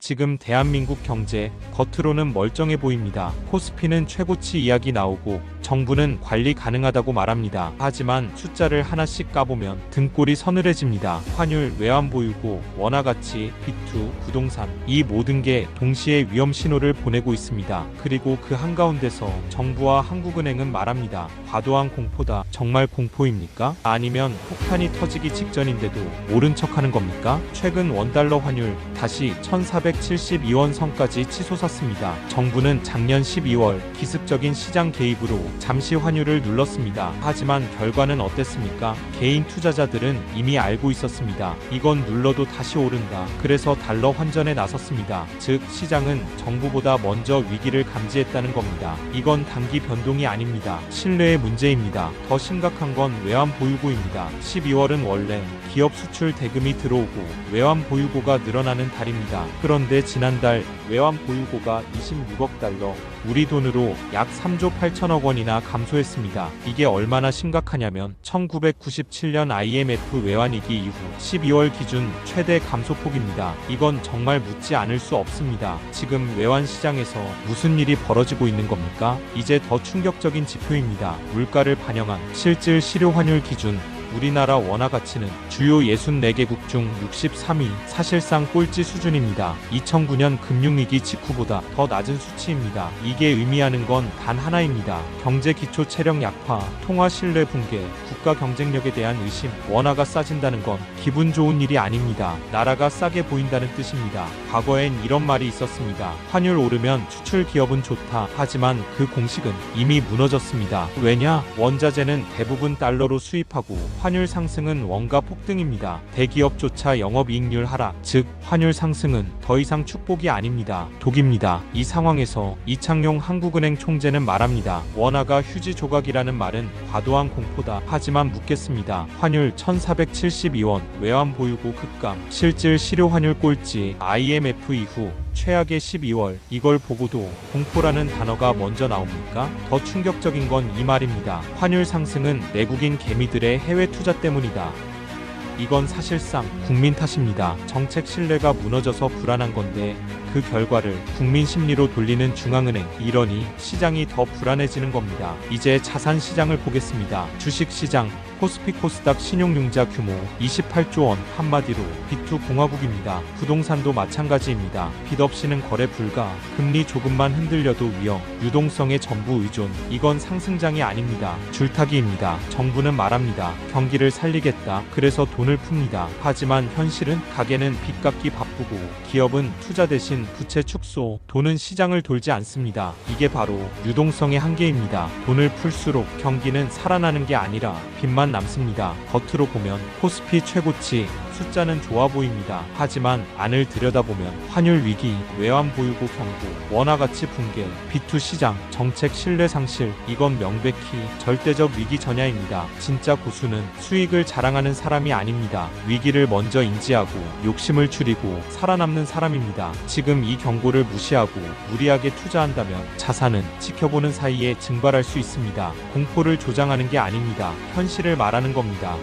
지금 대한민국 경제 겉으로는 멀쩡해 보입니다. 코스피는 최고치 이야기 나오고 정부는 관리 가능하다고 말합니다. 하지만 숫자를 하나씩 까보면 등골이 서늘해집니다. 환율, 외환보유고, 원화가치, 비투, 부동산 이 모든 게 동시에 위험 신호를 보내고 있습니다. 그리고 그 한가운데서 정부와 한국은행은 말합니다. 과도한 공포다. 정말 공포입니까? 아니면 폭탄이 터지기 직전인데도 모른 척하는 겁니까? 최근 원달러 환율 다시 1472원 선까지 치솟았습니다. 정부는 작년 12월 기습적인 시장 개입으로 잠시 환율을 눌렀습니다. 하지만 결과는 어땠습니까? 개인 투자자들은 이미 알고 있었습니다. 이건 눌러도 다시 오른다. 그래서 달러 환전에 나섰습니다. 즉 시장은 정부보다 먼저 위기를 감지했다는 겁니다. 이건 단기 변동이 아닙니다. 신뢰의 문제입니다. 더 심각한 건 외환 보유고입니다. 12월은 원래 기업 수출 대금이 들어오고 외환 보유고가 늘어나는 달입니다. 그런데 지난달 외환 보유고가 26억 달러, 우리 돈으로 약 3조 8천억 원이나 감소했습니다. 이게 얼마나 심각하냐면 1997년 IMF 외환위기 이후 12월 기준 최대 감소폭입니다. 이건 정말 묻지 않을 수 없습니다. 지금 외환 시장에서 무슨 일이 벌어지고 있는 겁니까? 이제 더 충격적인 지표입니다. 물가를 반영한 실질 실효 환율 기준 우리나라 원화 가치는 주요 64개국 중 63위, 사실상 꼴찌 수준입니다. 2009년 금융위기 직후보다 더 낮은 수치입니다. 이게 의미하는 건 단 하나입니다. 경제 기초 체력 약화, 통화 신뢰 붕괴, 국가 경쟁력에 대한 의심, 원화가 싸진다는 건 기분 좋은 일이 아닙니다. 나라가 싸게 보인다는 뜻입니다. 과거엔 이런 말이 있었습니다. 환율 오르면 수출 기업은 좋다. 하지만 그 공식은 이미 무너졌습니다. 왜냐? 원자재는 대부분 달러로 수입하고 환율 상승은 원가 폭등입니다. 대기업조차 영업이익률 하락, 즉 환율 상승은 더 이상 축복이 아닙니다. 독입니다. 이 상황에서 이창용 한국은행 총재는 말합니다. 원화가 휴지 조각이라는 말은 과도한 공포다. 하지만 묻겠습니다. 환율 1472원, 외환 보유고 급감, 실질 실효 환율 꼴찌, IMF 이후 최악의 12월, 이걸 보고도 공포라는 단어가 먼저 나옵니까? 더 충격적인 건 이 말입니다. 환율 상승은 내국인 개미들의 해외 투자 때문이다. 이건 사실상 국민 탓입니다. 정책 신뢰가 무너져서 불안한 건데 그 결과를 국민 심리로 돌리는 중앙은행, 이러니 시장이 더 불안해지는 겁니다. 이제 자산 시장을 보겠습니다. 주식 시장, 코스피 코스닥 신용융자 규모 28조 원, 한마디로 비투 공화국입니다. 부동산도 마찬가지입니다. 빚 없이는 거래 불가, 금리 조금만 흔들려도 위험, 유동성의 전부 의존, 이건 상승장이 아닙니다. 줄타기입니다. 정부는 말합니다. 경기를 살리겠다. 그래서 돈을 풉니다. 하지만 현실은 가게는 빚 갚기 바쁘고 기업은 투자 대신 부채 축소, 돈은 시장을 돌지 않습니다. 이게 바로 유동성의 한계입니다. 돈을 풀수록 경기는 살아나는 게 아니라 빚만 남습니다. 겉으로 보면 코스피 최고치, 숫자는 좋아 보입니다. 하지만 안을 들여다보면 환율 위기, 외환 보유고 경고, 원화 가치 붕괴, 비투 시장, 정책 신뢰 상실, 이건 명백히 절대적 위기 전야입니다. 진짜 고수는 수익을 자랑하는 사람이 아닙니다. 위기를 먼저 인지하고 욕심을 줄이고 살아남는 사람입니다. 지금 이 경고를 무시하고 무리하게 투자한다면 자산은 지켜보는 사이에 증발할 수 있습니다. 공포를 조장하는 게 아닙니다. 현실을 말하는 겁니다.